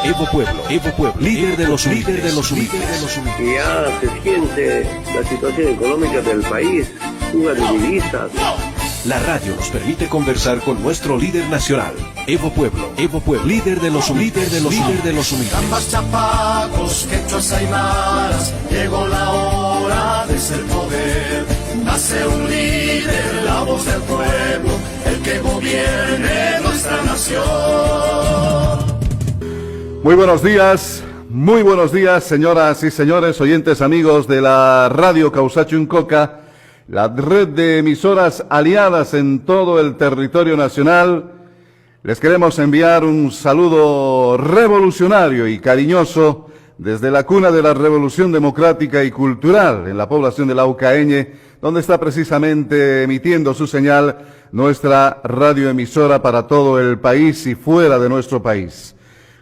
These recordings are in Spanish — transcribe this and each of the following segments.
Evo Pueblo, líder de los humildes. Y ya se siente la situación económica del país, fuga de divisas. La radio nos permite conversar con nuestro líder nacional, Evo Pueblo, líder de los humildes. Ambas, chapacos, quechuas, aymaras, llegó la hora de ser poder. Nace un líder, la voz del pueblo, el que gobierne nuestra nación. Muy buenos días, señoras y señores, oyentes amigos de la Radio Causachuncoca, la red de emisoras aliadas en todo el territorio nacional. Les queremos enviar un saludo revolucionario y cariñoso desde la cuna de la Revolución Democrática y Cultural en la población de Laucaeñe, donde está precisamente emitiendo su señal nuestra radioemisora para todo el país y fuera de nuestro país.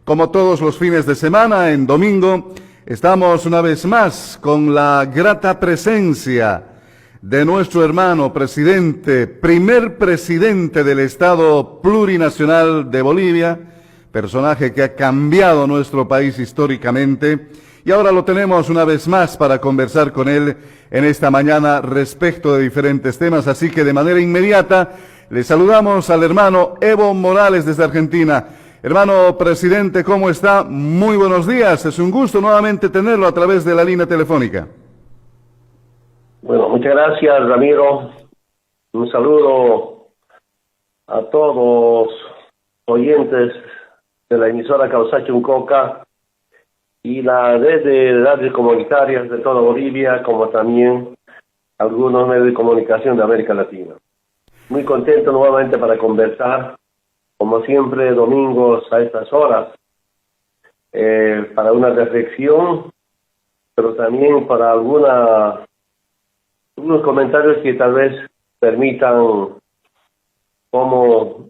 Como todos los fines de semana, en domingo, estamos una vez más con la grata presencia de nuestro hermano presidente, primer presidente del Estado Plurinacional de Bolivia, personaje que ha cambiado nuestro país históricamente, y ahora lo tenemos una vez más para conversar con él en esta mañana respecto de diferentes temas, así que de manera inmediata le saludamos al hermano Evo Morales desde Argentina. Hermano presidente, ¿cómo está? Muy buenos días, es un gusto nuevamente tenerlo a través de la línea telefónica. Bueno, muchas gracias, Ramiro. Un saludo a todos oyentes de la emisora Causachuncoca y la red de radios comunitarias de toda Bolivia, como también algunos medios de comunicación de América Latina. Muy contento nuevamente para conversar, como siempre, domingos a estas horas, para una reflexión, pero también para algunos comentarios que tal vez permitan cómo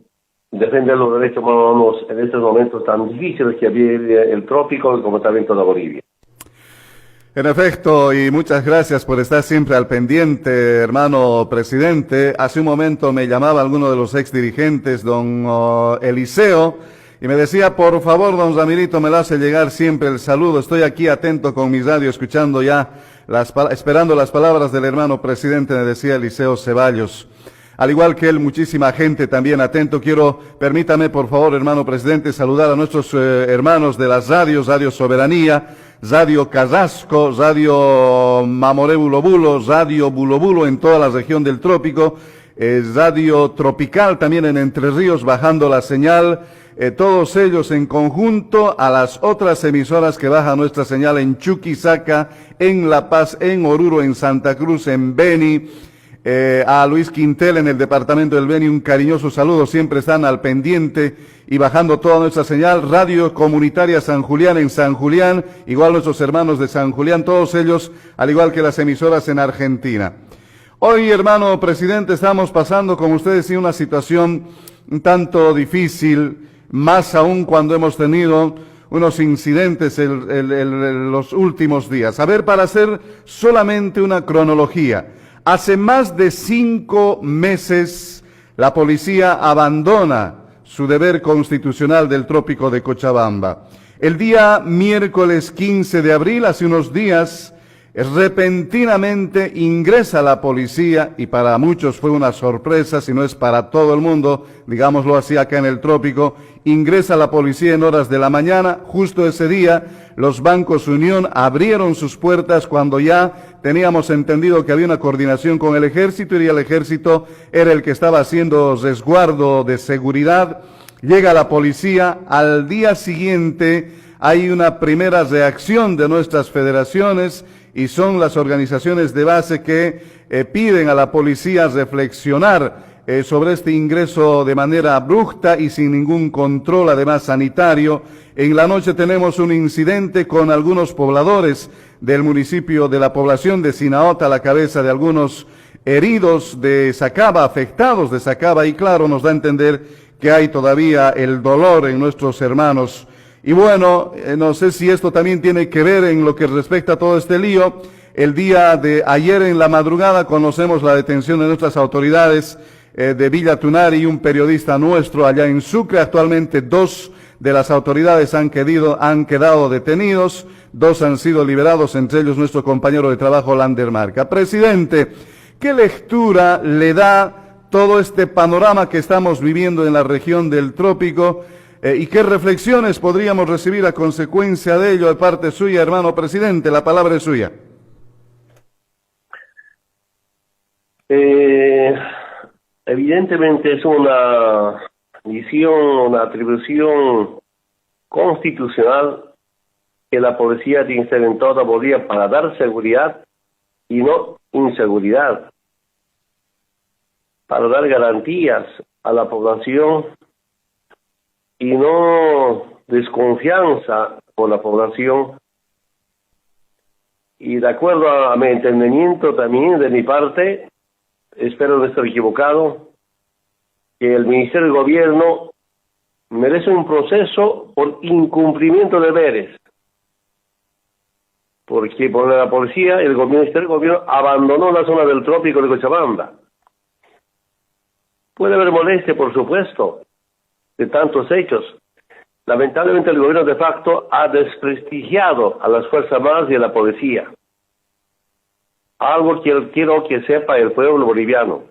defender los derechos humanos en estos momentos tan difíciles que vive el trópico, como también toda Bolivia. En efecto, y muchas gracias por estar siempre al pendiente, hermano presidente. Hace un momento me llamaba alguno de los ex dirigentes, don Eliseo, y me decía, por favor, don Ramirito, me lo hace llegar siempre el saludo. Estoy aquí atento con mi radio, escuchando ya, esperando las palabras del hermano presidente, me decía Eliseo Ceballos. Al igual que él, muchísima gente también atento. Permítame, por favor, hermano presidente, saludar a nuestros hermanos de las radios, Radio Soberanía, Radio Carrasco, Radio Mamoré Bulobulo, Radio Bulobulo en toda la región del trópico, Radio Tropical también en Entre Ríos, bajando la señal, todos ellos en conjunto a las otras emisoras que bajan nuestra señal en Chuquisaca, en La Paz, en Oruro, en Santa Cruz, en Beni, a Luis Quintel en el departamento del Beni, un cariñoso saludo, siempre están al pendiente y bajando toda nuestra señal. Radio Comunitaria San Julián en San Julián, igual nuestros hermanos de San Julián, todos ellos, al igual que las emisoras en Argentina. Hoy, hermano presidente, estamos pasando, como ustedes, una situación un tanto difícil, más aún cuando hemos tenido unos incidentes en los últimos días. A ver, para hacer solamente una cronología. Hace más de 5 meses la policía abandona su deber constitucional del trópico de Cochabamba. El día miércoles 15 de abril, hace unos días, repentinamente ingresa la policía, y para muchos fue una sorpresa, si no es para todo el mundo, digámoslo así acá en el trópico, ingresa la policía en horas de la mañana. Justo ese día los bancos Unión abrieron sus puertas cuando ya teníamos entendido que había una coordinación con el ejército y el ejército era el que estaba haciendo resguardo de seguridad. Llega la policía, al día siguiente hay una primera reacción de nuestras federaciones y son las organizaciones de base que piden a la policía reflexionar sobre este ingreso de manera abrupta y sin ningún control, además sanitario. En la noche tenemos un incidente con algunos pobladores del municipio, de la población de Sinaota, a la cabeza de algunos heridos de Sacaba, afectados de Sacaba, y claro, nos da a entender que hay todavía el dolor en nuestros hermanos. Y bueno, no sé si esto también tiene que ver en lo que respecta a todo este lío. El día de ayer en la madrugada conocemos la detención de nuestras autoridades de Villa Tunari y un periodista nuestro allá en Sucre. Actualmente 2 de las autoridades han quedado detenidos, 2 han sido liberados, entre ellos nuestro compañero de trabajo Lander Marca. Presidente, ¿qué lectura le da todo este panorama que estamos viviendo en la región del trópico y qué reflexiones podríamos recibir a consecuencia de ello de parte suya, hermano presidente? La palabra es suya. Evidentemente es una misión, una atribución constitucional que la policía tiene que estar en toda Bolivia para dar seguridad y no inseguridad, para dar garantías a la población y no desconfianza por la población. Y de acuerdo a mi entendimiento también de mi parte, espero no estar equivocado, que el Ministerio del Gobierno merece un proceso por incumplimiento de deberes. Porque por la policía, el Ministerio del Gobierno abandonó la zona del trópico de Cochabamba. Puede haber molestia, por supuesto, de tantos hechos. Lamentablemente el gobierno de facto ha desprestigiado a las Fuerzas Armadas y a la policía. Algo que quiero que sepa el pueblo boliviano.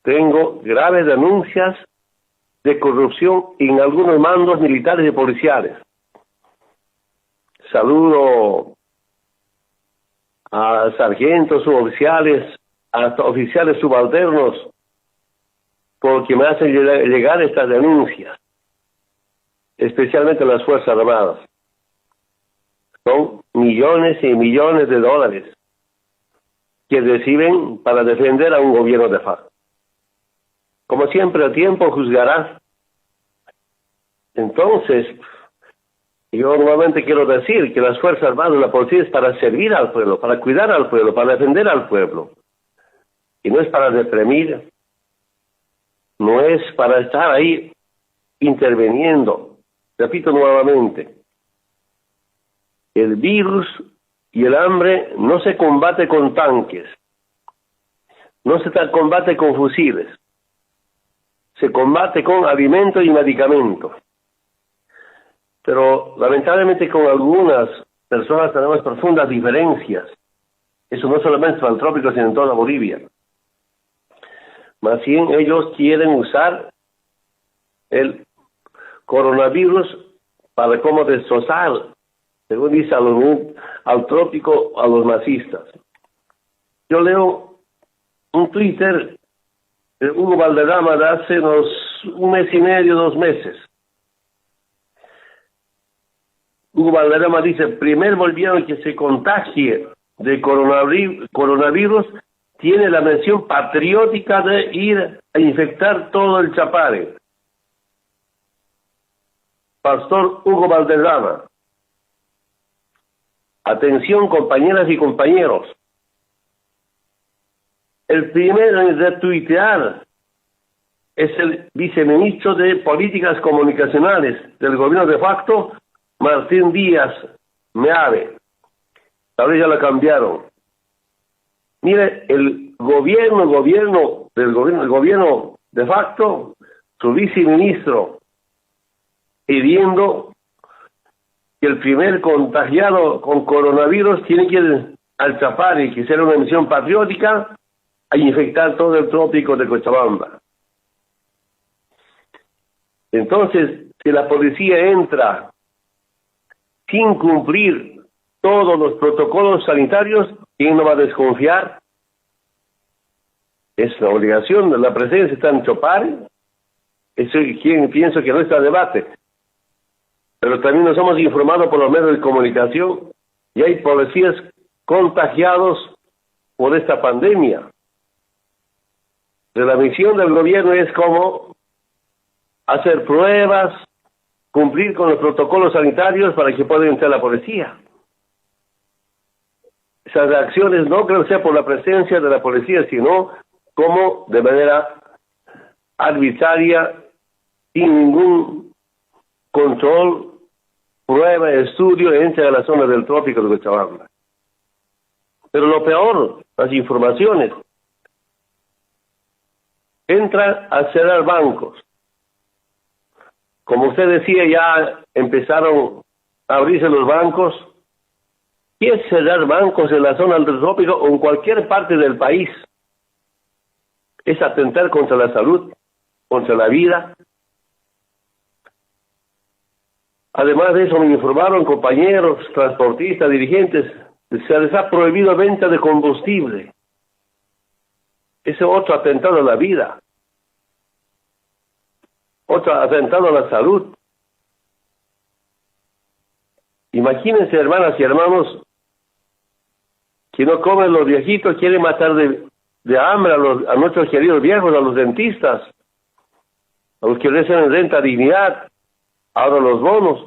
Tengo graves denuncias de corrupción en algunos mandos militares y policiales. Saludo a sargentos, suboficiales, hasta oficiales subalternos, porque me hacen llegar estas denuncias, especialmente las Fuerzas Armadas. Son millones y millones de dólares que reciben para defender a un gobierno de facto. Como siempre, el tiempo juzgará. Entonces, yo nuevamente quiero decir que las Fuerzas Armadas y la policía es para servir al pueblo, para cuidar al pueblo, para defender al pueblo. Y no es para reprimir, no es para estar ahí interviniendo. Repito nuevamente, el virus y el hambre no se combate con tanques, no se combate con fusiles, se combate con alimento y medicamentos. Pero lamentablemente con algunas personas tenemos profundas diferencias. Eso no solamente para el trópico, sino en toda Bolivia. Más bien ellos quieren usar el coronavirus para como destrozar, según dice al trópico, a los masistas. Yo leo un Twitter de Hugo Valderrama de hace un mes y medio, 2 meses. Hugo Valderrama dice: primer boliviano que se contagie de coronavirus tiene la mención patriótica de ir a infectar todo el Chapare. Pastor Hugo Valderrama. Atención, compañeras y compañeros. El primero en retuitear es el viceministro de Políticas Comunicacionales del gobierno de facto, Martín Díaz Meave. Tal vez ya la cambiaron. Mire, el gobierno de facto, su viceministro, pidiendo que el primer contagiado con coronavirus tiene que ir al Chapare, que será una misión patriótica, a infectar todo el trópico de Cochabamba. Entonces, si la policía entra sin cumplir todos los protocolos sanitarios, ¿quién no va a desconfiar? Es la obligación de la presencia, está en Chapare. Eso pienso que no está debate. Pero también nos hemos informado por los medios de comunicación y hay policías contagiados por esta pandemia. De la misión del gobierno es como hacer pruebas, cumplir con los protocolos sanitarios para que pueda entrar la policía. Esas reacciones no creo que sea por la presencia de la policía, sino como de manera arbitraria, sin ningún control, prueba, estudio, entra a la zona del trópico de Cochabamba. Pero lo peor, las informaciones. entran a cerrar bancos. Como usted decía, ya empezaron a abrirse los bancos. ¿Qué es cerrar bancos en la zona del trópico o en cualquier parte del país? Es atentar contra la salud, contra la vida. Además de eso, me informaron compañeros, transportistas, dirigentes, se les ha prohibido venta de combustible. Ese es otro atentado a la vida. Otro atentado a la salud. Imagínense, hermanas y hermanos, que no comen los viejitos, quieren matar de hambre a nuestros queridos viejos, a los dentistas, a los que reciben renta dignidad, ahora los bonos.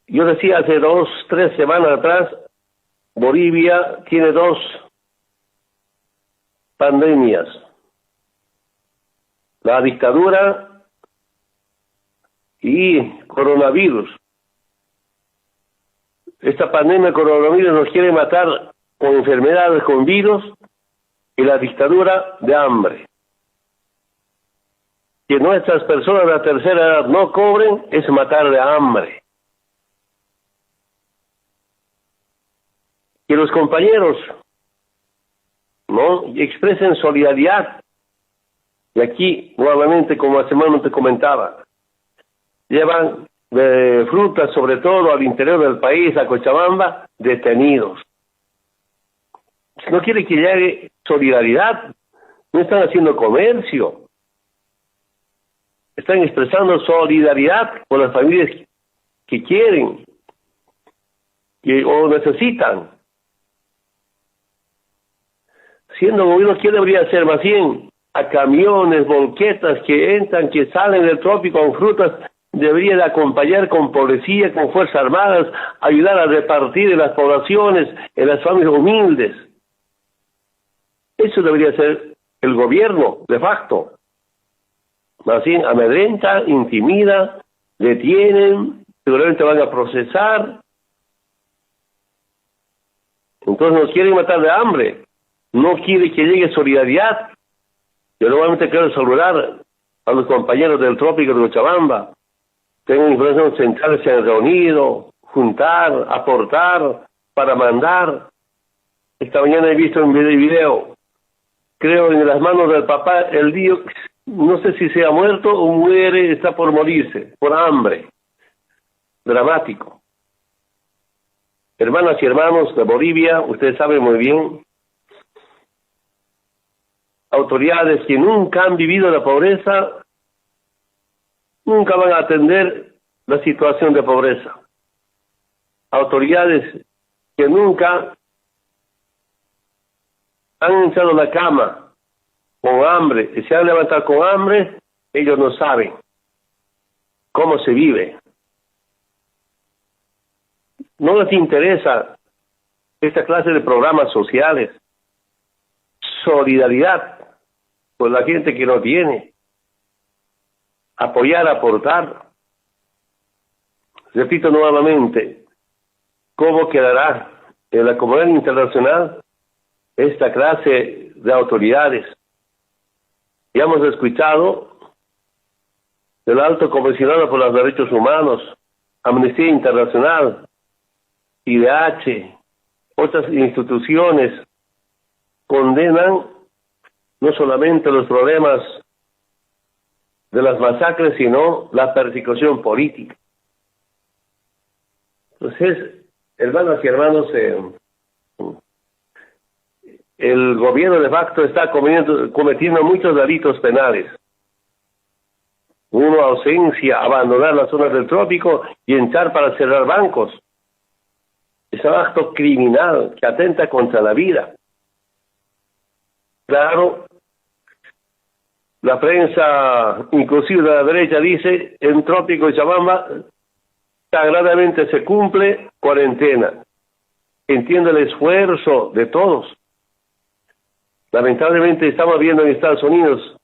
Yo decía hace 2-3 semanas atrás, Bolivia tiene 2 pandemias. La dictadura y coronavirus. Esta pandemia de coronavirus nos quiere matar con enfermedades, con virus, y la dictadura de hambre. Que nuestras personas de la tercera edad no cobren es matar de hambre. Que los compañeros no expresen solidaridad. Y aquí, nuevamente, como hace semana te comentaba, llevan frutas, sobre todo al interior del país, a Cochabamba, detenidos. Si no quiere que llegue solidaridad, no están haciendo comercio. Están expresando solidaridad con las familias que quieren o necesitan. Siendo gobierno, ¿qué debería hacer? Más bien, a camiones, volquetas que entran, que salen del trópico con frutas, debería de acompañar con policía, con fuerzas armadas, ayudar a repartir en las poblaciones, en las familias humildes. Eso debería ser el gobierno, de facto. Más bien, amedrenta, intimida, detienen, seguramente van a procesar. Entonces nos quieren matar de hambre. No quiere que llegue solidaridad. Yo nuevamente quiero saludar a los compañeros del trópico de Cochabamba. Tengo información centrales, se han reunido, juntar, aportar, para mandar. Esta mañana he visto un video, creo en las manos del papá, el día, no sé si se ha muerto o muere, está por morirse, por hambre. Dramático. Hermanas y hermanos de Bolivia, ustedes saben muy bien, autoridades que nunca han vivido la pobreza, nunca van a atender la situación de pobreza. Autoridades que nunca han entrado a la cama con hambre, y se han levantado con hambre, ellos no saben cómo se vive. No les interesa esta clase de programas sociales. Solidaridad con la gente que no tiene. Apoyar, aportar. Repito nuevamente, ¿cómo quedará en la comunidad internacional esta clase de autoridades? Ya hemos escuchado del Alto Comisionado por los Derechos Humanos, Amnistía Internacional, IDH, otras instituciones condenan no solamente los problemas de las masacres, sino la persecución política. Entonces, hermanas y hermanos, el gobierno de facto está cometiendo muchos delitos penales. Uno, ausencia, abandonar las zonas del trópico y entrar para cerrar bancos. Es un acto criminal que atenta contra la vida. Claro, la prensa, inclusive de la derecha, dice, en Trópico y Cochabamba, sagradamente se cumple cuarentena. Entiendo el esfuerzo de todos. Lamentablemente estamos viendo en Estados Unidos,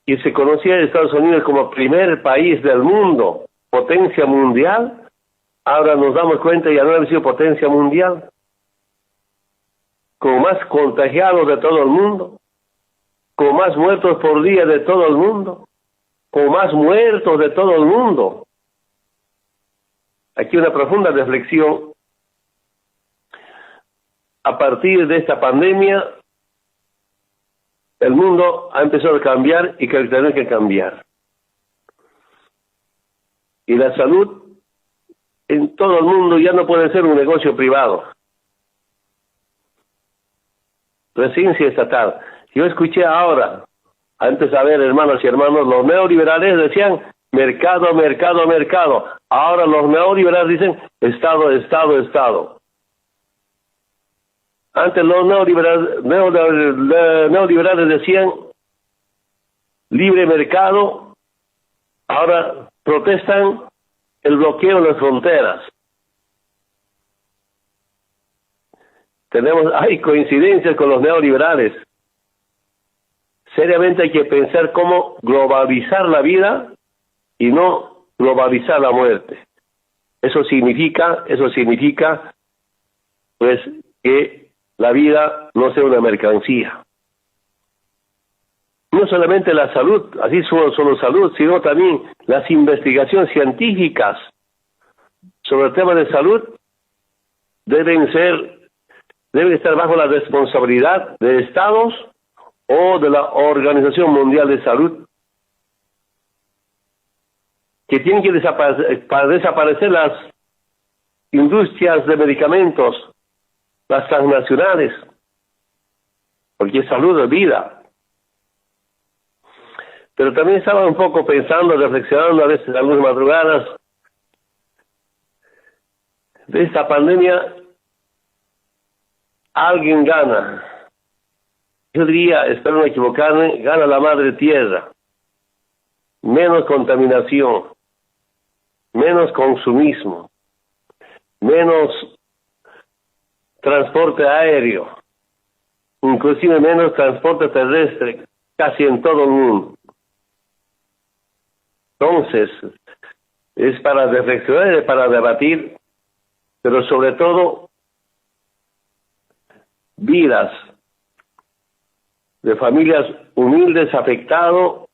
y se conocía a Estados Unidos como primer país del mundo, potencia mundial, ahora nos damos cuenta ya no ha sido potencia mundial. con más contagiados de todo el mundo, con más muertos por día de todo el mundo, con más muertos de todo el mundo. Aquí una profunda reflexión. A partir de esta pandemia, el mundo ha empezado a cambiar y que tiene que cambiar. Y la salud en todo el mundo ya no puede ser un negocio privado. Residencia estatal. Yo escuché ahora, antes a ver, hermanos y hermanos, los neoliberales decían mercado, mercado, mercado. Ahora los neoliberales dicen Estado, Estado, Estado. Antes los neoliberales decían libre mercado, ahora protestan el bloqueo de las fronteras. Hay coincidencias con los neoliberales. Seriamente hay que pensar cómo globalizar la vida y no globalizar la muerte. Eso significa, pues, que la vida no sea una mercancía. No solamente la salud, así solo salud, sino también las investigaciones científicas sobre el tema de salud deben estar bajo la responsabilidad de estados o de la Organización Mundial de Salud, que tienen que desaparecer las industrias de medicamentos, las transnacionales, porque salud es vida. Pero también estaba un poco pensando, reflexionando a veces algunas madrugadas, de esta pandemia, alguien gana. Yo diría, espero no equivocarme, gana la madre tierra. Menos contaminación, menos consumismo, menos transporte aéreo, inclusive menos transporte terrestre, casi en todo el mundo. Entonces, es para reflexionar, para debatir, pero sobre todo, vidas de familias humildes afectadas,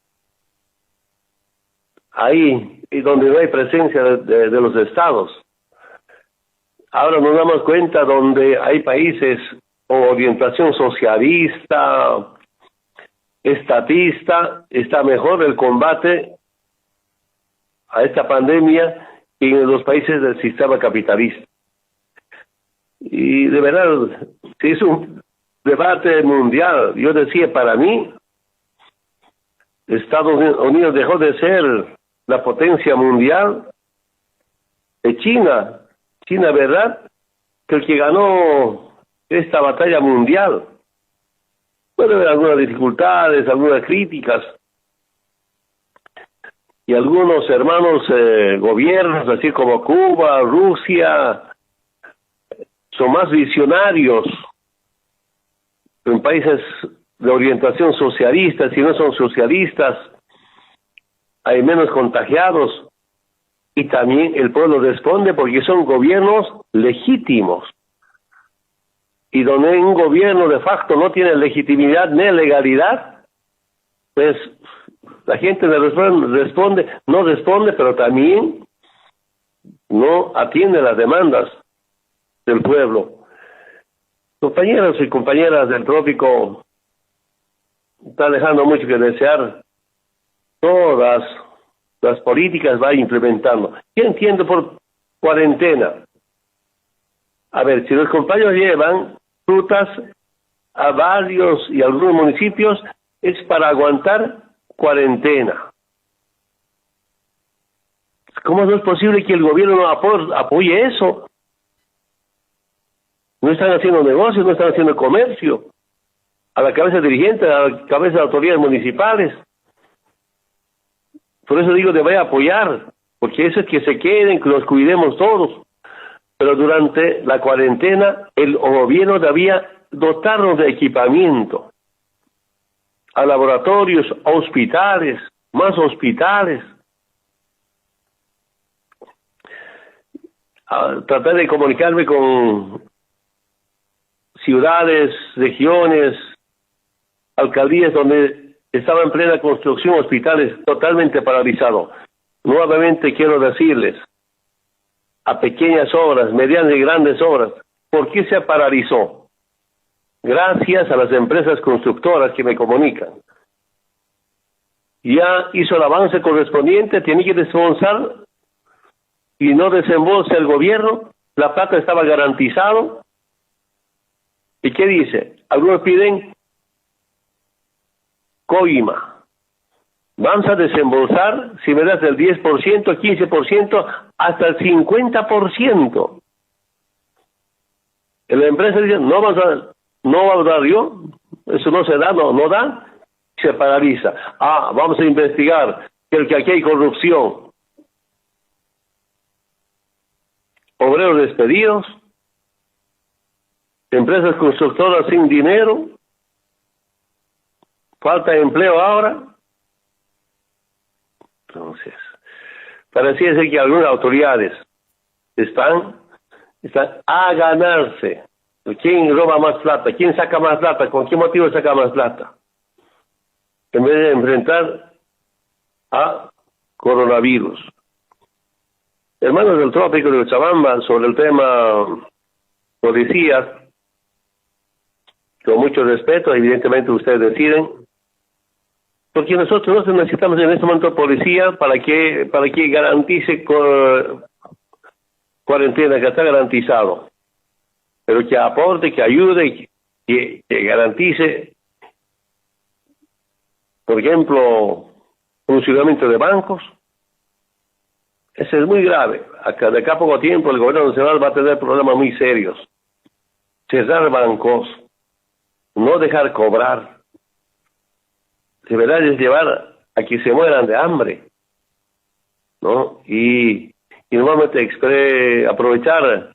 ahí y donde no hay presencia de los estados. Ahora nos damos cuenta donde hay países con orientación socialista, estatista, está mejor el combate a esta pandemia que en los países del sistema capitalista. Y de verdad, se hizo un debate mundial. Yo decía, para mí, Estados Unidos dejó de ser la potencia mundial de China. China, ¿verdad? Que el que ganó esta batalla mundial. Puede haber algunas dificultades, algunas críticas. Y algunos hermanos gobiernos, así como Cuba, Rusia, son más visionarios en países de orientación socialista. Si no son socialistas, hay menos contagiados. Y también el pueblo responde porque son gobiernos legítimos. Y donde un gobierno de facto no tiene legitimidad ni legalidad, pues la gente no responde, pero también no atiende las demandas del pueblo. Compañeros y compañeras del trópico, está dejando mucho que desear. Todas las políticas va implementando. ¿Qué entiendo por cuarentena? A ver, si los compañeros llevan frutas a barrios y algunos municipios, es para aguantar cuarentena. ¿Cómo no es posible que el gobierno no apoye eso? No están haciendo negocios, no están haciendo comercio. A la cabeza dirigente, a la cabeza de autoridades municipales. Por eso digo, debe apoyar, porque eso es que se queden, que los cuidemos todos. Pero durante la cuarentena, el gobierno debía dotarnos de equipamiento. A laboratorios, a hospitales, más hospitales. A tratar de comunicarme con ciudades, regiones, alcaldías donde estaba en plena construcción hospitales totalmente paralizados. Nuevamente quiero decirles, a pequeñas obras, medianas y grandes obras, ¿por qué se paralizó? Gracias a las empresas constructoras que me comunican. Ya hizo el avance correspondiente, tiene que desembolsar y no desembolsa el gobierno, la plata estaba garantizado. ¿Y qué dice? Algunos piden coima. Vamos a desembolsar, si me das el 10%, 15%, hasta el 50%. Y la empresa dice, no va a dar yo, eso no se da, no da, se paraliza. Vamos a investigar, que aquí hay corrupción. Obreros despedidos, empresas constructoras sin dinero, falta de empleo ahora. Entonces, parecía ser que algunas autoridades están a ganarse. ¿Quién roba más plata? ¿Quién saca más plata? ¿Con qué motivo saca más plata? En vez de enfrentar a coronavirus. Hermanos del Trópico de Cochabamba, sobre el tema policías, con mucho respeto, evidentemente ustedes deciden, porque nosotros no necesitamos en este momento policía para que garantice cuarentena, que está garantizado, pero que aporte, que ayude, que garantice, por ejemplo, funcionamiento de bancos. Eso es muy grave. De acá a poco tiempo el gobierno nacional va a tener problemas muy serios. Cerrar bancos, no dejar cobrar, de verdad es llevar a que se mueran de hambre, ¿no? Y nuevamente aprovechar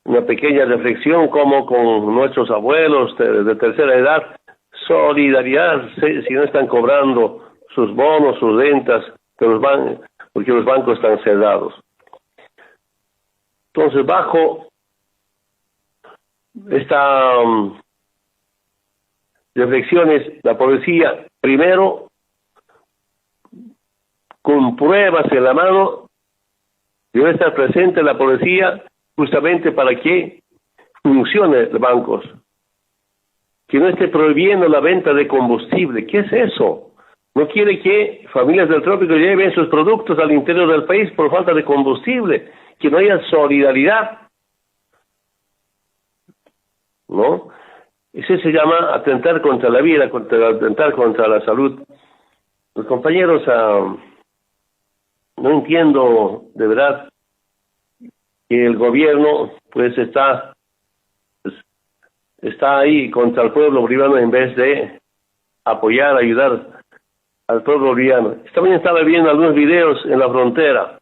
una pequeña reflexión como con nuestros abuelos de tercera edad, solidaridad si no están cobrando sus bonos, sus rentas, porque los bancos están cerrados. Entonces, bajo esta reflexiones, la policía, primero, con pruebas en la mano, debe estar presente la policía justamente para que funcione los bancos, que no esté prohibiendo la venta de combustible. ¿Qué es eso? No quiere que familias del trópico lleven sus productos al interior del país por falta de combustible, que no haya solidaridad, ¿no? Eso se llama atentar contra la vida, atentar contra la salud. Los compañeros, no entiendo de verdad que el gobierno pues está ahí contra el pueblo boliviano en vez de apoyar, ayudar al pueblo boliviano. También estaba viendo algunos videos en la frontera,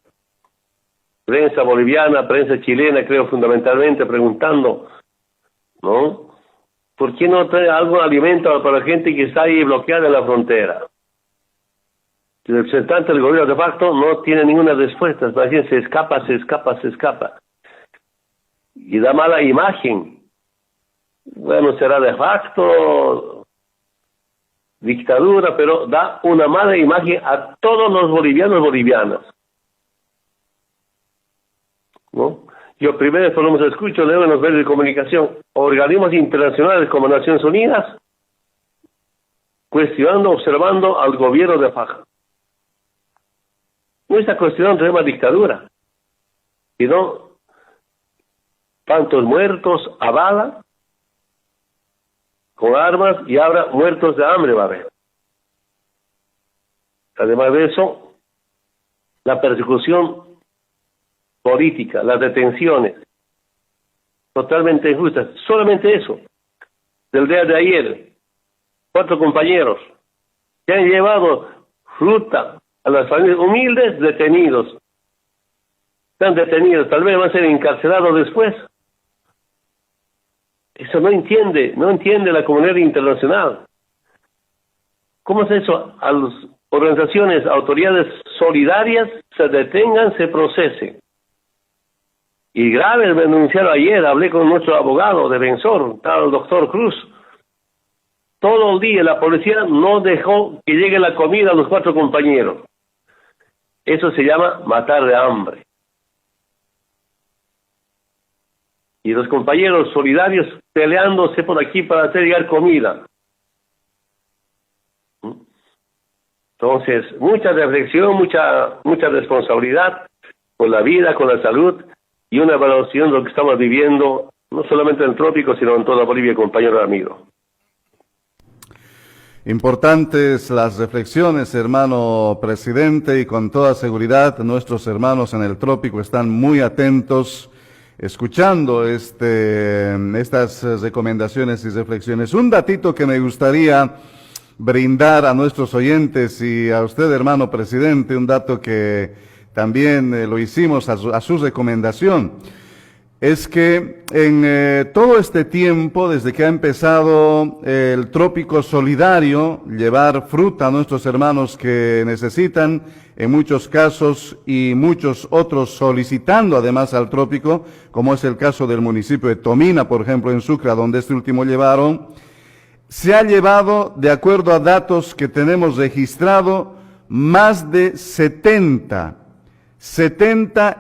prensa boliviana, prensa chilena, creo fundamentalmente, preguntando, ¿no? ¿Por qué no trae algún alimento para la gente que está ahí bloqueada en la frontera? El representante del gobierno de facto no tiene ninguna respuesta, más bien se escapa. Y da mala imagen. Bueno, será de facto dictadura, pero da una mala imagen a todos los bolivianas. ¿No? Yo primero por lo menos escucho, leo en los medios de comunicación, organismos internacionales como Naciones Unidas, cuestionando, observando al gobierno de Faja. No está cuestionando el tema de dictadura, sino tantos muertos a bala, con armas, y ahora muertos de hambre va a haber. Además de eso, la persecución política, las detenciones, totalmente injustas. Solamente eso. Del día de ayer, 4 compañeros que han llevado fruta a las familias humildes detenidos. Están detenidos, tal vez van a ser encarcelados después. Eso no entiende la comunidad internacional. ¿Cómo es eso? A las organizaciones, autoridades solidarias se detengan, se procesen. Y grave me denunciaron ayer, hablé con nuestro abogado defensor, el doctor Cruz. Todo el día la policía no dejó que llegue la comida a los 4 compañeros. Eso se llama matar de hambre. Y los compañeros solidarios peleándose por aquí para hacer llegar comida. Entonces, mucha reflexión, mucha responsabilidad con la vida, con la salud y una evaluación de lo que estamos viviendo, no solamente en el trópico, sino en toda Bolivia, compañero amigo. Importantes las reflexiones, hermano presidente, y con toda seguridad nuestros hermanos en el trópico están muy atentos, escuchando estas recomendaciones y reflexiones. Un datito que me gustaría brindar a nuestros oyentes y a usted, hermano presidente, un dato que también lo hicimos a su recomendación. Es que en todo este tiempo, desde que ha empezado el Trópico Solidario, llevar fruta a nuestros hermanos que necesitan, en muchos casos, y muchos otros solicitando además al Trópico, como es el caso del municipio de Tomina, por ejemplo, en Sucre, donde este último llevaron, se ha llevado, de acuerdo a datos que tenemos registrado, más de 70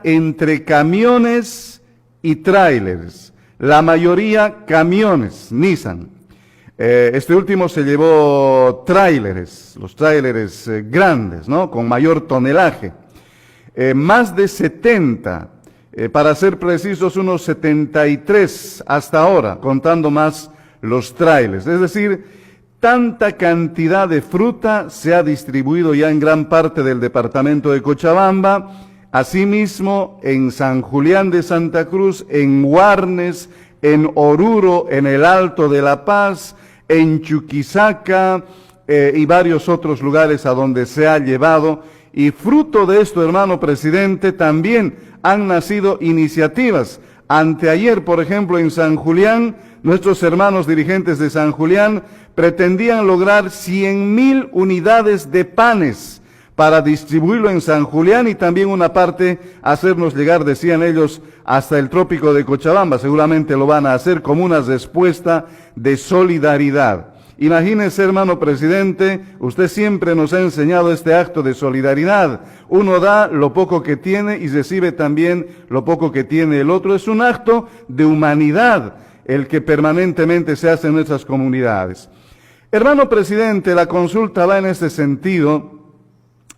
entre camiones y tráileres, la mayoría camiones, Nissan. Este último se llevó tráileres, los tráileres grandes, ¿no? Con mayor tonelaje. Más de 70, para ser precisos, unos 73 hasta ahora, contando más los tráileres. Es decir, tanta cantidad de fruta se ha distribuido ya en gran parte del departamento de Cochabamba. Asimismo, en San Julián de Santa Cruz, en Guarnes, en Oruro, en el Alto de La Paz, en Chuquisaca y varios otros lugares a donde se ha llevado. Y fruto de esto, hermano presidente, también han nacido iniciativas. Anteayer, por ejemplo, en San Julián, nuestros hermanos dirigentes de San Julián pretendían lograr 100.000 unidades de panes para distribuirlo en San Julián y también una parte hacernos llegar, decían ellos, hasta el trópico de Cochabamba. Seguramente lo van a hacer como una respuesta de solidaridad. Imagínese, hermano presidente, usted siempre nos ha enseñado este acto de solidaridad. Uno da lo poco que tiene y recibe también lo poco que tiene el otro. Es un acto de humanidad el que permanentemente se hace en nuestras comunidades. Hermano presidente, la consulta va en este sentido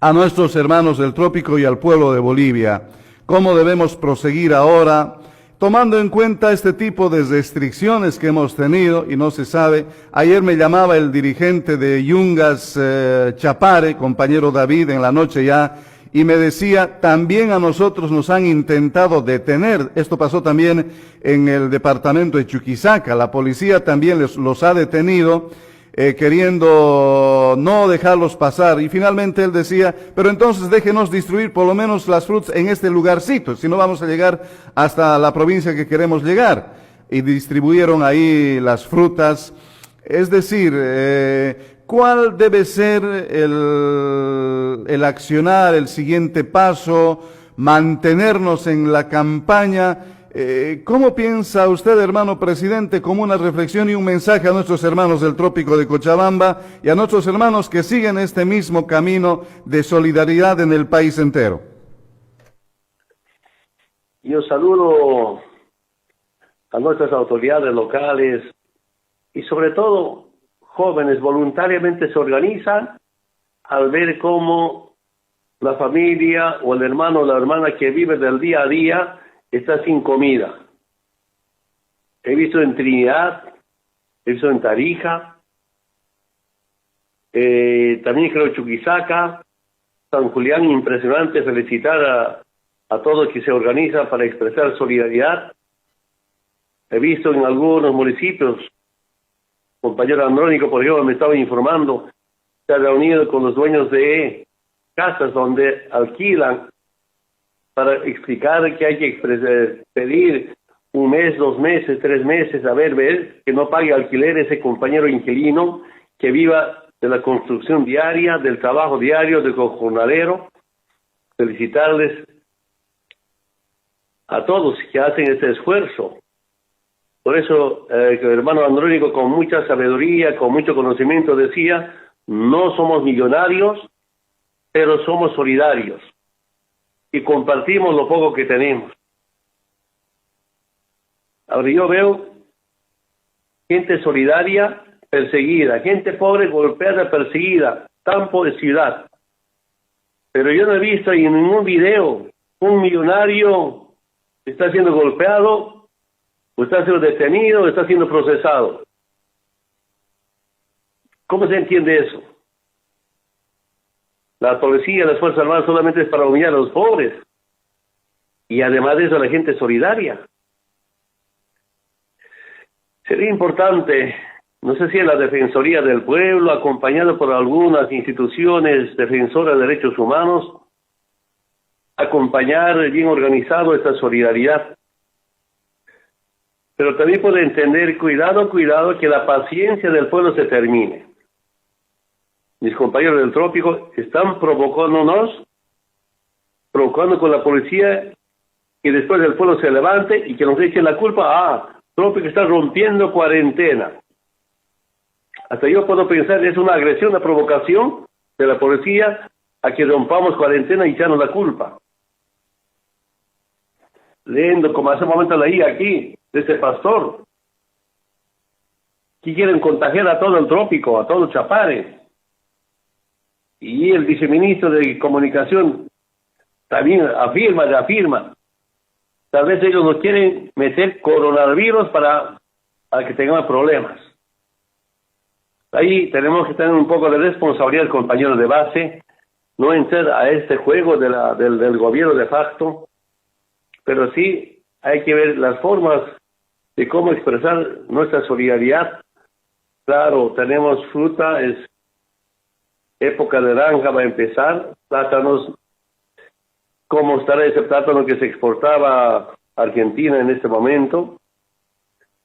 a nuestros hermanos del trópico y al pueblo de Bolivia. ¿Cómo debemos proseguir ahora, tomando en cuenta este tipo de restricciones que hemos tenido y no se sabe? Ayer me llamaba el dirigente de Yungas, Chapare, compañero David, en la noche ya, y me decía, también a nosotros nos han intentado detener. Esto pasó también en el departamento de Chuquisaca. La policía también los ha detenido, queriendo no dejarlos pasar, y finalmente él decía, pero entonces déjenos distribuir por lo menos las frutas en este lugarcito, si no vamos a llegar hasta la provincia que queremos llegar. Y distribuyeron ahí las frutas. Es decir, ¿cuál debe ser el accionar, el siguiente paso, mantenernos en la campaña? ¿Cómo piensa usted, hermano presidente, como una reflexión y un mensaje a nuestros hermanos del trópico de Cochabamba y a nuestros hermanos que siguen este mismo camino de solidaridad en el país entero? Yo saludo a nuestras autoridades locales y sobre todo jóvenes voluntariamente se organizan al ver cómo la familia o el hermano o la hermana que vive del día a día está sin comida. He visto en Trinidad, he visto en Tarija, también creo Chuquisaca, San Julián. Impresionante, felicitar a todos que se organizan para expresar solidaridad. He visto en algunos municipios, compañero Andrónico, por ejemplo, me estaba informando, se ha reunido con los dueños de casas donde alquilan para explicar que hay que pedir 1 mes, 2 meses, 3 meses, ver que no pague alquiler ese compañero inquilino, que viva de la construcción diaria, del trabajo diario, del jornalero. Felicitarles a todos que hacen este esfuerzo. Por eso el hermano Andrónico, con mucha sabiduría, con mucho conocimiento, decía, no somos millonarios, pero somos solidarios y compartimos lo poco que tenemos. Ahora yo veo gente solidaria perseguida, gente pobre golpeada, perseguida, campo de ciudad. Pero yo no he visto en ningún video un millonario que está siendo golpeado, o está siendo detenido, o está siendo procesado. ¿Cómo se entiende eso? La policía, las Fuerzas Armadas solamente es para humillar a los pobres. Y además de eso, la gente solidaria. Sería importante, no sé si en la Defensoría del Pueblo, acompañado por algunas instituciones defensoras de derechos humanos, acompañar bien organizado esta solidaridad. Pero también puede entender, cuidado, que la paciencia del pueblo se termine. Mis compañeros del trópico están provocando con la policía, que después el pueblo se levante y que nos eche la culpa. Trópico está rompiendo cuarentena. Hasta yo puedo pensar, es una agresión, una provocación de la policía a que rompamos cuarentena y echarnos la culpa. Leyendo, como hace un momento leí aquí, de ese pastor, que quieren contagiar a todo el trópico, a todo Chapare. Y el viceministro de Comunicación también afirma. Tal vez ellos nos quieren meter coronavirus para que tengamos problemas. Ahí tenemos que tener un poco de responsabilidad, compañeros de base, no entrar a este juego del gobierno de facto, pero sí hay que ver las formas de cómo expresar nuestra solidaridad. Claro, tenemos fruta, es época de naranja, va a empezar, plátanos. ¿Cómo estará ese plátano que se exportaba a Argentina en este momento?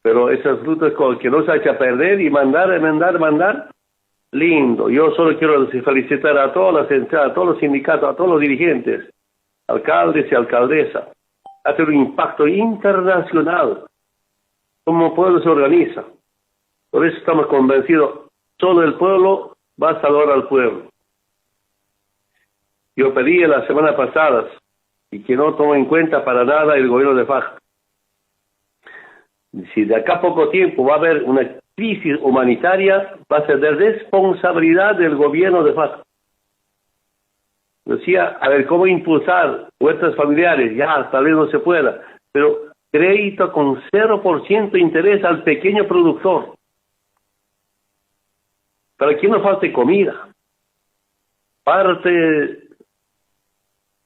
Pero esas frutas que no se ha hecho a perder y mandar, lindo. Yo solo quiero felicitar a todas las entidades, a todos los sindicatos, a todos los dirigentes, alcaldes y alcaldesas. Hace un impacto internacional. Cómo el pueblo se organiza. Por eso estamos convencidos, solo el pueblo va a salvar al pueblo. Yo pedí la semana pasada y que no tome en cuenta para nada el gobierno de FARC. Si de acá a poco tiempo va a haber una crisis humanitaria, va a ser de responsabilidad del gobierno de FARC. Decía, a ver, ¿cómo impulsar huertas familiares? Ya, tal vez no se pueda, pero crédito con 0% de interés al pequeño productor, para que no falte comida. Parte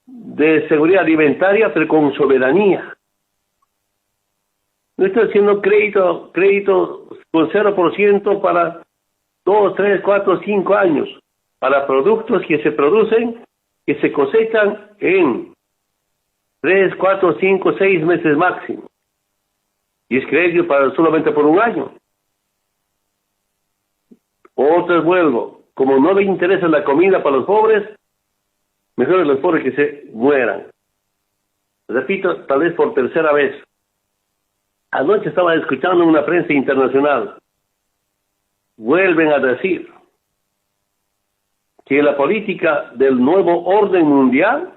de seguridad alimentaria, pero con soberanía. No estoy haciendo crédito con 0% para 2, 3, 4, 5 años, para productos que se producen, que se cosechan en 3, 4, 5, 6 meses máximo. Y es crédito solamente por un año. Otros vuelvo, como no le interesa la comida para los pobres, mejor los pobres que se mueran. Repito, tal vez por tercera vez. Anoche estaba escuchando una prensa internacional. Vuelven a decir que en la política del nuevo orden mundial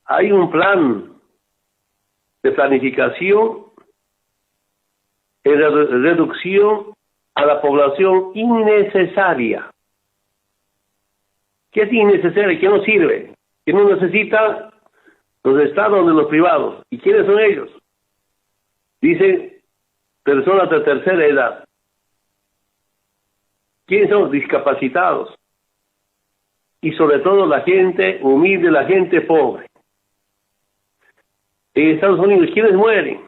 hay un plan de planificación y de reducción a la población innecesaria. ¿Qué es innecesario? ¿Qué no sirve? ¿Qué no necesita los estados ni los privados? ¿Y quiénes son ellos? Dicen personas de tercera edad. ¿Quiénes son? Discapacitados. Y sobre todo la gente humilde, la gente pobre. En Estados Unidos, ¿quiénes mueren?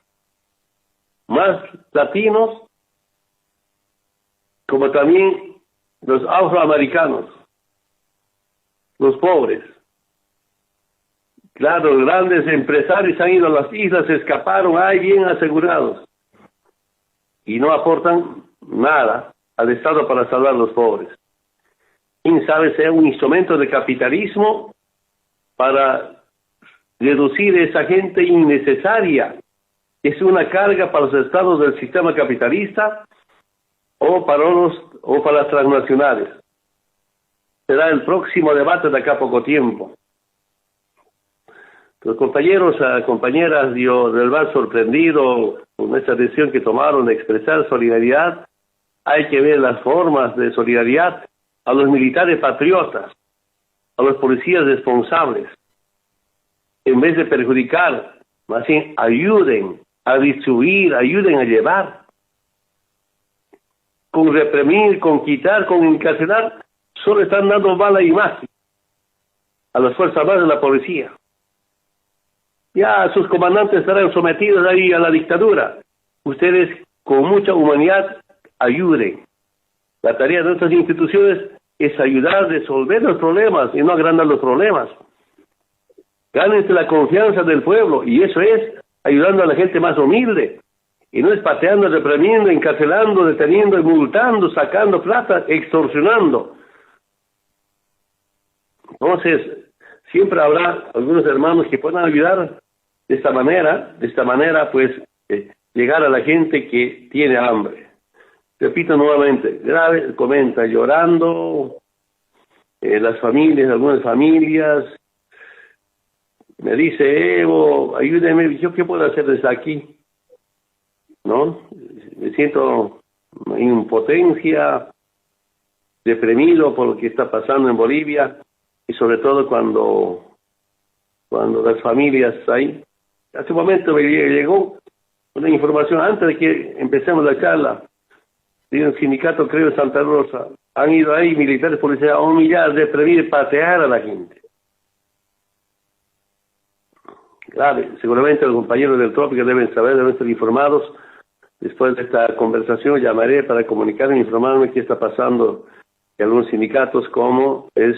Más latinos, como también los afroamericanos, los pobres. Claro, grandes empresarios han ido a las islas, se escaparon, ahí bien asegurados, y no aportan nada al Estado para salvar a los pobres. ¿Quién sabe si es un instrumento de capitalismo para reducir esa gente innecesaria. Es una carga para los estados del sistema capitalista o para las transnacionales. Será el próximo debate de acá a poco tiempo. Los compañeros, compañeras, yo del verdad sorprendido con esta decisión que tomaron de expresar solidaridad. Hay que ver las formas de solidaridad a los militares patriotas, a los policías responsables. En vez de perjudicar, más bien ayuden a distribuir, ayuden a llevar. Con reprimir, con quitar, con encarcelar, solo están dando mala imagen a las Fuerzas Armadas de la policía. Ya sus comandantes estarán sometidos ahí a la dictadura. Ustedes, con mucha humanidad, ayuden. La tarea de nuestras instituciones es ayudar a resolver los problemas y no agrandar los problemas. Gánense la confianza del pueblo, y eso es ayudando a la gente más humilde. Y no es pateando, reprimiendo, encarcelando, deteniendo, multando, sacando plata, extorsionando. Entonces, siempre habrá algunos hermanos que puedan ayudar de esta manera, pues, llegar a la gente que tiene hambre. Repito nuevamente, grave, comenta, llorando, las familias, algunas familias, me dice, Evo, ayúdeme, ¿yo qué puedo hacer desde aquí? ¿No? Me siento en impotencia, deprimido por lo que está pasando en Bolivia, y sobre todo cuando las familias ahí. Hace un momento me llegó una información, antes de que empecemos la charla, de un sindicato, creo, de Santa Rosa. Han ido ahí militares policías a humillar, reprimir, patear a la gente. Grave. Seguramente los compañeros del Trópico deben saber, deben estar informados. Después de esta conversación llamaré para comunicarme, informarme qué está pasando en algunos sindicatos, como es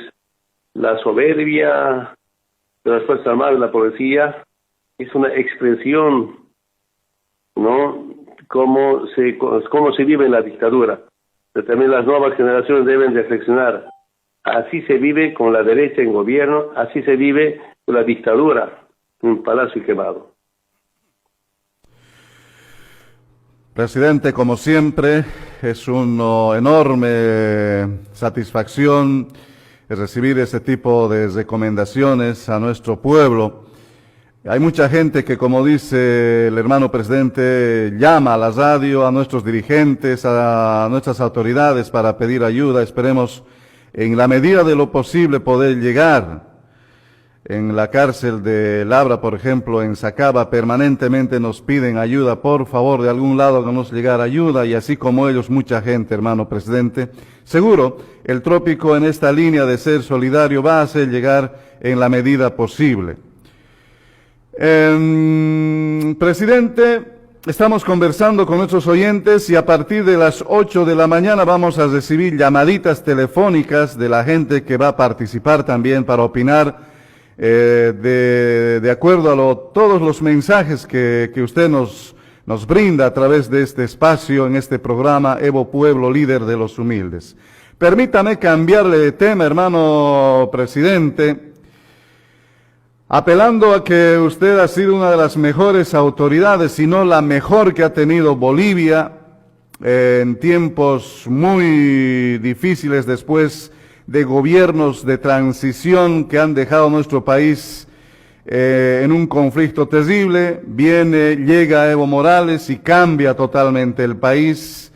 la soberbia de las Fuerzas Armadas de la policía. Es una expresión, ¿no?, cómo se vive en la dictadura. Pero también las nuevas generaciones deben reflexionar. Así se vive con la derecha en gobierno, así se vive con la dictadura en un palacio quemado. Presidente, como siempre, es una enorme satisfacción recibir ese tipo de recomendaciones a nuestro pueblo. Hay mucha gente que, como dice el hermano presidente, llama a la radio, a nuestros dirigentes, a nuestras autoridades para pedir ayuda. Esperemos, en la medida de lo posible, poder llegar. En la cárcel de Labra, por ejemplo, en Sacaba, permanentemente nos piden ayuda. Por favor, de algún lado háganos llegar ayuda, y así como ellos, mucha gente, hermano presidente. Seguro, el Trópico en esta línea de ser solidario va a hacer llegar en la medida posible. Presidente, estamos conversando con nuestros oyentes y a partir de las 8 de la mañana vamos a recibir llamaditas telefónicas de la gente que va a participar también para opinar de acuerdo a todos los mensajes que usted nos brinda a través de este espacio en este programa Evo Pueblo, líder de los humildes. Permítame cambiarle de tema, hermano presidente, apelando a que usted ha sido una de las mejores autoridades, si no la mejor que ha tenido Bolivia en tiempos muy difíciles después de gobiernos de transición que han dejado a nuestro país en un conflicto terrible. Llega Evo Morales y cambia totalmente el país.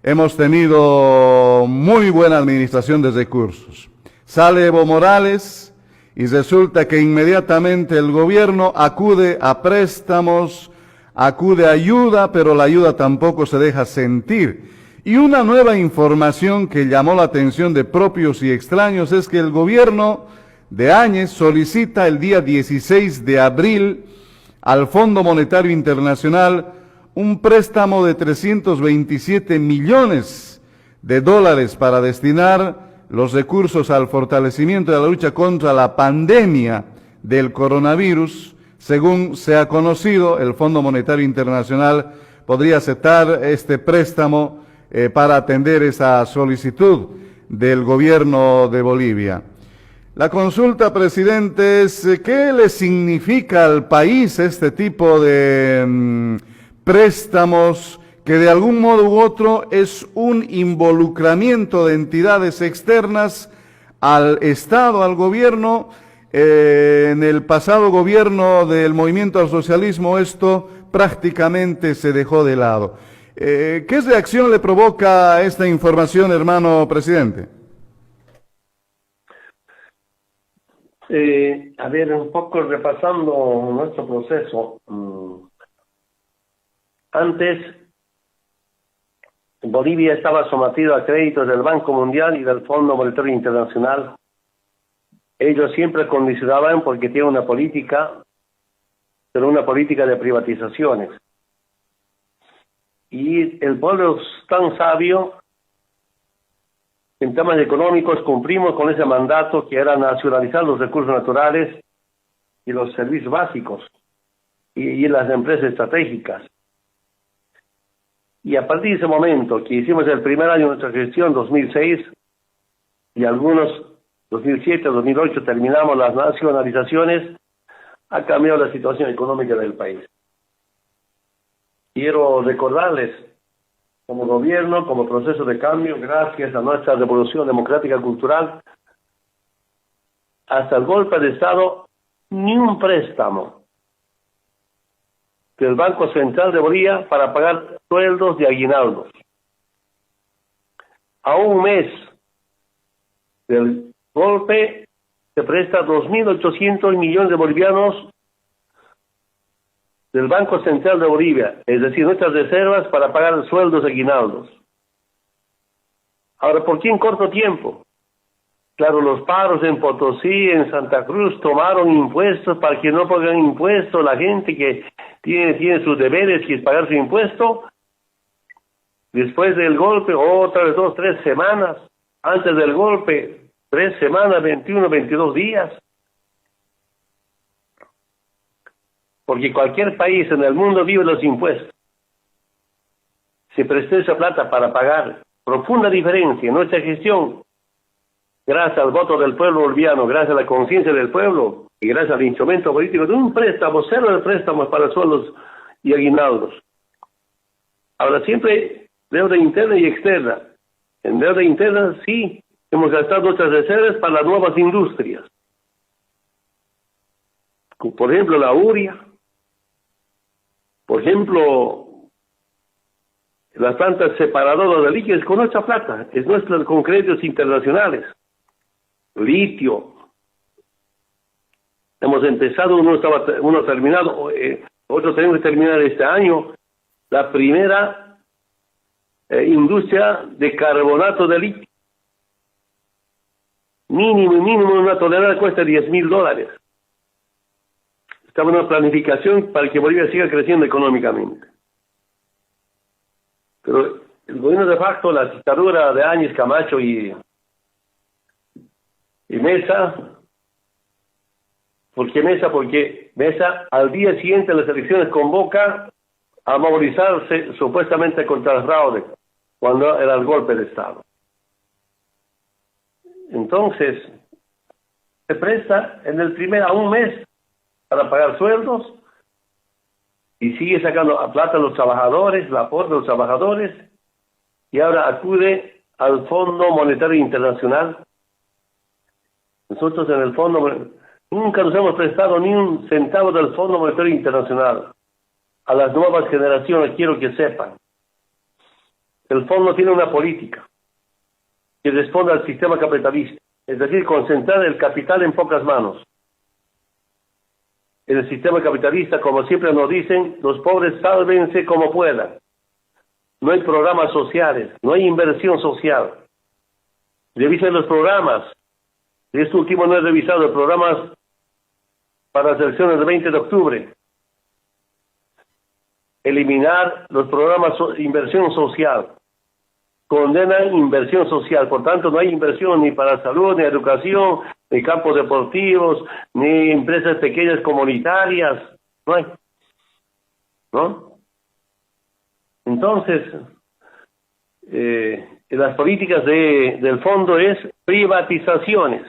Hemos tenido muy buena administración de recursos. Sale Evo Morales y resulta que inmediatamente el gobierno acude a préstamos, acude a ayuda, pero la ayuda tampoco se deja sentir. Y una nueva información que llamó la atención de propios y extraños es que el gobierno de Áñez solicita el día 16 de abril al Fondo Monetario Internacional un préstamo de 327 millones de dólares para destinar los recursos al fortalecimiento de la lucha contra la pandemia del coronavirus. Según se ha conocido, el Fondo Monetario Internacional podría aceptar este préstamo para atender esa solicitud del gobierno de Bolivia. La consulta, presidente, es ¿qué le significa al país este tipo de préstamos que de algún modo u otro es un involucramiento de entidades externas al Estado, al gobierno? En el pasado gobierno del Movimiento al Socialismo esto prácticamente se dejó de lado. ¿Qué reacción le provoca esta información, hermano presidente? A ver, un poco repasando nuestro proceso. Antes, Bolivia estaba sometido a créditos del Banco Mundial y del Fondo Monetario Internacional. Ellos siempre condicionaban porque tiene una política, pero una política de privatizaciones. Y el pueblo es tan sabio, en temas económicos cumplimos con ese mandato que era nacionalizar los recursos naturales y los servicios básicos y las empresas estratégicas. Y a partir de ese momento que hicimos el primer año de nuestra gestión, 2006, y algunos 2007, 2008 terminamos las nacionalizaciones, ha cambiado la situación económica del país. Quiero recordarles, como gobierno, como proceso de cambio, gracias a nuestra revolución democrática cultural, hasta el golpe de Estado, ni un préstamo del Banco Central de Bolivia para pagar sueldos de aguinaldos. A un mes del golpe se presta 2.800 millones de bolivianos del Banco Central de Bolivia, es decir, nuestras reservas para pagar sueldos de aguinaldos. Ahora, ¿por qué en corto tiempo? Claro, los paros en Potosí, en Santa Cruz, tomaron impuestos para que no paguen impuestos. La gente que tiene sus deberes, que es pagar su impuesto. Después del golpe, otra vez 2, 3 semanas. Antes del golpe, 3 semanas, 21, 22 días. Porque cualquier país en el mundo vive los impuestos. Se prestó esa plata para pagar. Profunda diferencia en nuestra gestión. Gracias al voto del pueblo boliviano, gracias a la conciencia del pueblo y gracias al instrumento político de un préstamo, 0 de préstamos para sueldos y aguinaldos. Ahora, siempre deuda interna y externa. En deuda interna, sí, hemos gastado nuestras reservas para las nuevas industrias. Por ejemplo, la urea. Por ejemplo, las plantas separadoras de líquidos con nuestra plata, es nuestra con créditos internacionales. Litio. Hemos empezado, uno terminado, otro tenemos que terminar este año, la primera industria de carbonato de litio. Mínimo una tonelada cuesta $10,000. Estamos en una planificación para que Bolivia siga creciendo económicamente. Pero el gobierno de facto, la dictadura de Áñez, Camacho y Mesa. ¿Por qué Mesa? Porque Mesa al día siguiente de las elecciones convoca a movilizarse supuestamente contra el fraude, cuando era el golpe de Estado. Entonces, se presta en el a un mes para pagar sueldos y sigue sacando a plata a los trabajadores, la aporte de los trabajadores, y ahora acude al Fondo Monetario Internacional. Nosotros en el fondo nunca nos hemos prestado ni un centavo del Fondo Monetario Internacional. A las nuevas generaciones quiero que sepan. El fondo tiene una política que responde al sistema capitalista, es decir, concentrar el capital en pocas manos. En el sistema capitalista, como siempre nos dicen, los pobres sálvense como puedan. No hay programas sociales, no hay inversión social. Revisen los programas. Este último no he revisado el programa para las elecciones del 20 de octubre. Eliminar los programas de inversión social. Condenan inversión social, por tanto no hay inversión ni para salud, ni educación, ni campos deportivos, ni empresas pequeñas comunitarias, no hay. ¿No? Entonces, las políticas del fondo es privatizaciones.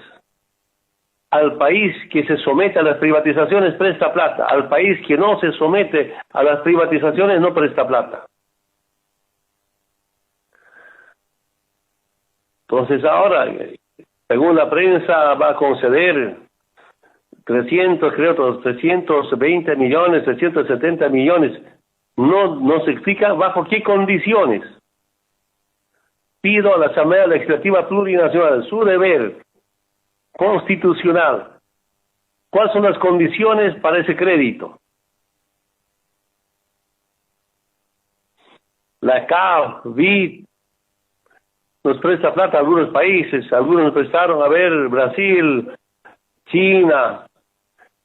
al país que se somete a las privatizaciones presta plata, al país que no se somete a las privatizaciones no presta plata. Entonces ahora, según la prensa, va a conceder 320 millones, 370 millones. No se explica bajo qué condiciones. Pido a la Asamblea Legislativa Plurinacional, su deber constitucional, ¿cuáles son las condiciones para ese crédito? La CAF, BID, nos presta plata a algunos países, algunos nos prestaron, a ver, Brasil, China,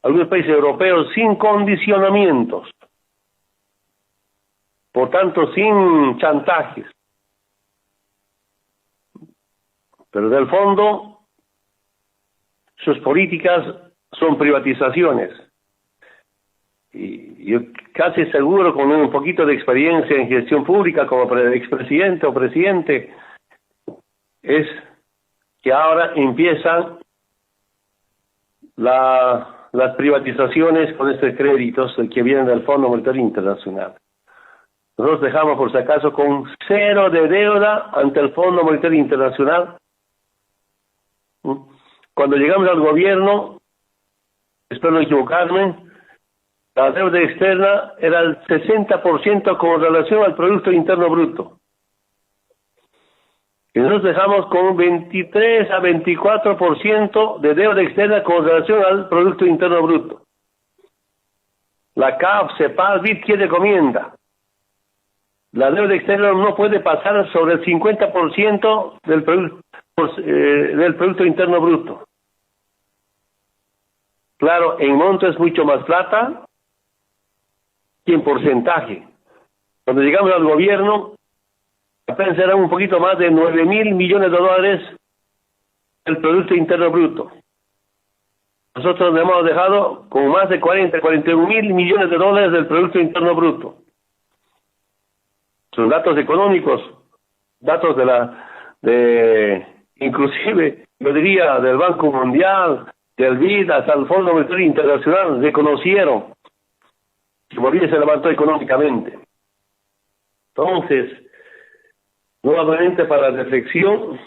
algunos países europeos, sin condicionamientos, por tanto, sin chantajes. Pero del fondo, sus políticas son privatizaciones. Y yo casi seguro, con un poquito de experiencia en gestión pública como expresidente o presidente, es que ahora empiezan las privatizaciones con estos créditos que vienen del Fondo Monetario Internacional. Nosotros dejamos, por si acaso, con 0 de deuda ante el Fondo Monetario Internacional. Cuando llegamos al gobierno, espero no equivocarme, la deuda externa era el 60% con relación al Producto Interno Bruto. Y nosotros dejamos con 23 a 24% de deuda externa con relación al Producto Interno Bruto. La CAF, CEPAL, BID, ¿quién recomienda? La deuda externa no puede pasar sobre el 50% del Producto Interno Bruto. Claro, en monto es mucho más plata que en porcentaje. Cuando llegamos al gobierno, apenas eran un poquito más de 9.000 millones de dólares el Producto Interno Bruto. Nosotros nos hemos dejado con más de 41.000 millones de dólares del Producto Interno Bruto. Son datos económicos, datos inclusive, yo diría, del Banco Mundial, del BID, hasta el Fondo Monetario Internacional, reconocieron que Bolivia se levantó económicamente. Entonces, nuevamente para reflexión,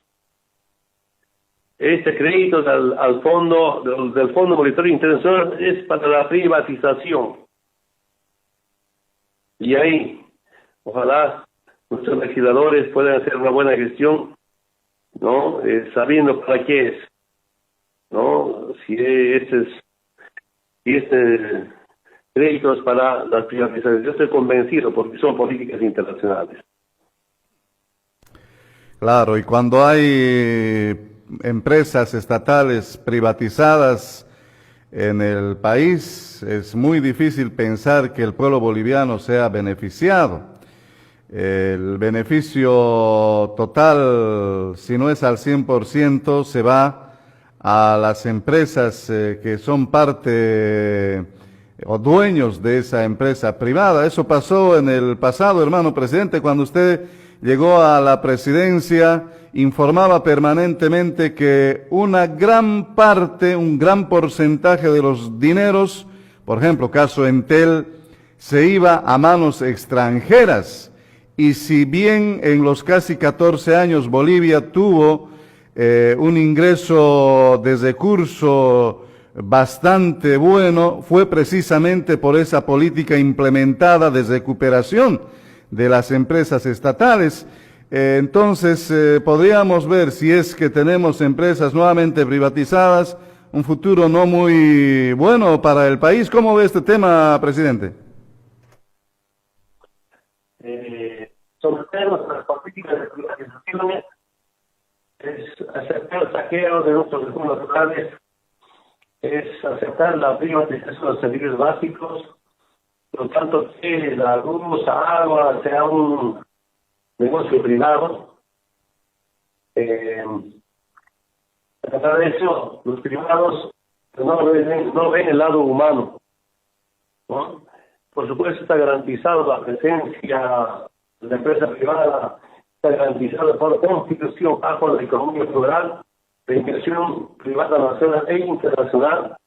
este crédito al fondo del Fondo Monetario Internacional es para la privatización. Y ahí, ojalá nuestros legisladores puedan hacer una buena gestión, ¿no? Sabiendo para qué es, ¿no? Si este crédito es para las privatizaciones. Yo estoy convencido porque son políticas internacionales. Claro, y cuando hay empresas estatales privatizadas en el país, es muy difícil pensar que el pueblo boliviano sea beneficiado. El beneficio total, si no es al 100%, se va a las empresas que son parte o dueños de esa empresa privada. Eso pasó en el pasado, hermano presidente, cuando usted llegó a la presidencia, informaba permanentemente que una gran parte, un gran porcentaje de los dineros, por ejemplo, caso Entel, se iba a manos extranjeras. Y si bien en los casi 14 años Bolivia tuvo un ingreso de recurso bastante bueno, fue precisamente por esa política implementada de recuperación de las empresas estatales. Entonces, podríamos ver, si es que tenemos empresas nuevamente privatizadas, un futuro no muy bueno para el país. ¿Cómo ve este tema, presidente? Someternos a las políticas de privatizaciones es aceptar el saqueo de nuestros recursos naturales, es aceptar la privatización de los servicios básicos, por lo tanto que la luz, agua sea un negocio privado. A pesar de eso, los privados no ven el lado humano, ¿no? Por supuesto está garantizado la presencia de la empresa privada, está garantizado por la Constitución bajo la economía plural, de inversión privada nacional e internacional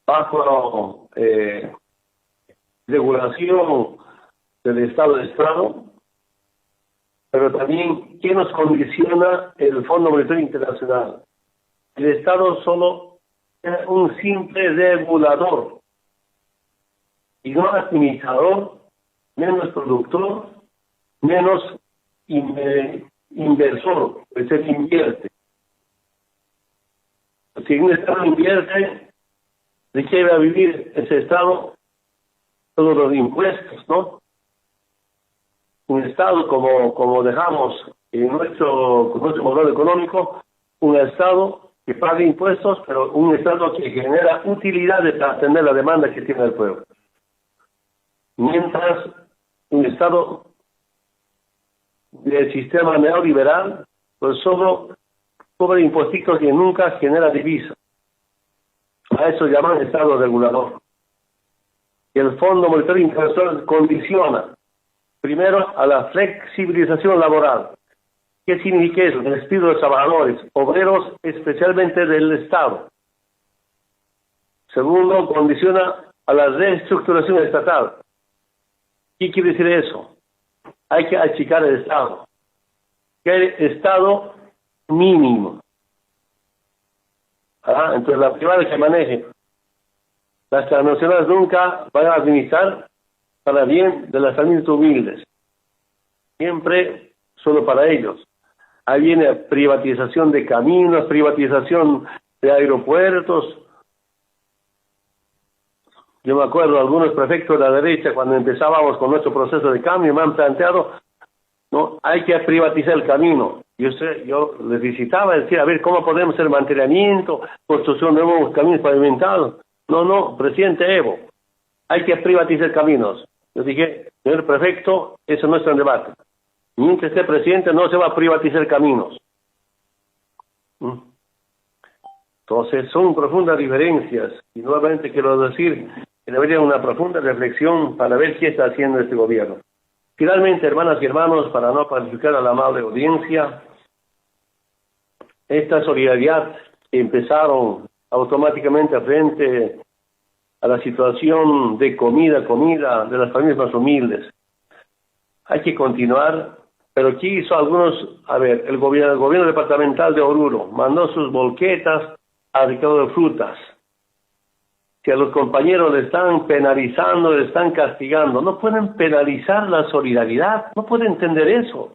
bajo regulación del Estado de Estado, pero también ¿quién nos condiciona el Fondo Monetario Internacional? El Estado solo es un simple regulador y no administrador, menos productor, menos inversor, pues él invierte. Si un Estado invierte, ¿de qué va a vivir ese Estado? Todos los impuestos, ¿no? Un Estado como dejamos en nuestro modelo económico, un Estado que paga impuestos, pero un Estado que genera utilidades para atender la demanda que tiene el pueblo. Mientras un Estado del sistema neoliberal, pues solo cobra impuestos que nunca genera divisa. A eso llaman Estado regulador. Y el Fondo Monetario Internacional condiciona primero a la flexibilización laboral. ¿Qué significa eso? El despido de trabajadores, obreros, especialmente del Estado. Segundo, condiciona a la reestructuración estatal. ¿Qué quiere decir eso? Hay que achicar el Estado. ¿Qué Estado mínimo? Entonces la privada que maneje. Las transnacionales nunca van a administrar para bien de las familias humildes. Siempre solo para ellos. Ahí viene privatización de caminos, privatización de aeropuertos. Yo me acuerdo, algunos prefectos de la derecha, cuando empezábamos con nuestro proceso de cambio, me han planteado, no, hay que privatizar el camino. Yo les visitaba y decía, a ver, ¿cómo podemos hacer mantenimiento, construcción de nuevos caminos pavimentados? No, presidente Evo, hay que privatizar caminos. Yo dije, señor prefecto, eso no está en debate. Mientras esté presidente no se va a privatizar caminos. Entonces son profundas diferencias y nuevamente quiero decir que debería una profunda reflexión para ver qué está haciendo este gobierno. Finalmente, hermanas y hermanos, para no perjudicar a la amable audiencia, esta solidaridad que empezaron automáticamente frente a la situación de comida de las familias más humildes. Hay que continuar, pero aquí hizo algunos, el gobierno departamental de Oruro mandó sus volquetas a recado de frutas, que a los compañeros le están penalizando, le están castigando. No pueden penalizar la solidaridad, no pueden entender eso.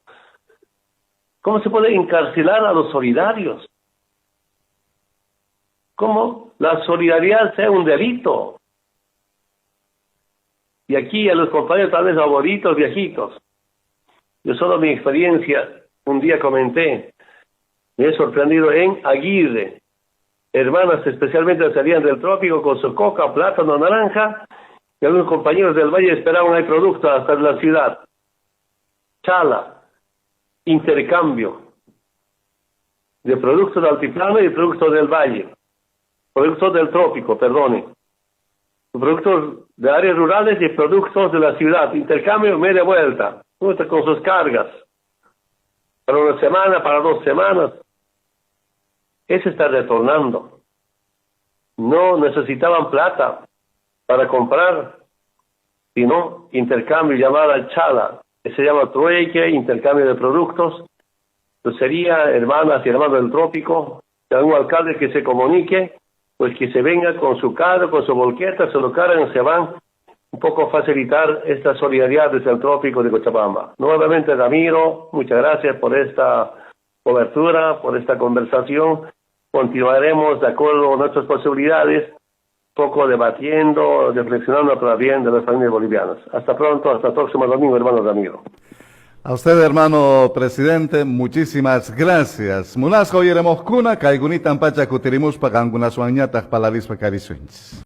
¿Cómo se puede encarcelar a los solidarios? ¿Cómo la solidaridad sea un delito? Y aquí a los compañeros tal vez abuelitos, viejitos. Yo solo mi experiencia, un día comenté, me he sorprendido en Aguirre. Hermanas especialmente salían del trópico con su coca, plátano, naranja, y algunos compañeros del valle esperaban ahí productos hasta la ciudad. Chala, intercambio de productos del altiplano y productos del valle, productos del trópico, perdone, productos de áreas rurales y productos de la ciudad, intercambio media vuelta, con sus cargas, para una semana, para 2 semanas. Ese está retornando. No necesitaban plata para comprar, sino intercambio, llamada chala, que se llama trueque, intercambio de productos. Pues sería, hermanas y hermanos del trópico, de algún alcalde que se comunique, pues que se venga con su carro, con su volqueta, se lo cargan, se van, un poco facilitar esta solidaridad desde el trópico de Cochabamba. Nuevamente, Ramiro, muchas gracias por esta cobertura, por esta conversación. Continuaremos de acuerdo a nuestras posibilidades, poco debatiendo, reflexionando para bien de las familias bolivianas. Hasta pronto, hasta el próximo domingo, hermano Ramiro. A usted, hermano presidente, muchísimas gracias. Munasco yeremos kuna, kaigunitan pacha kutirimus pagangunas wañatas palaris pacarisuins.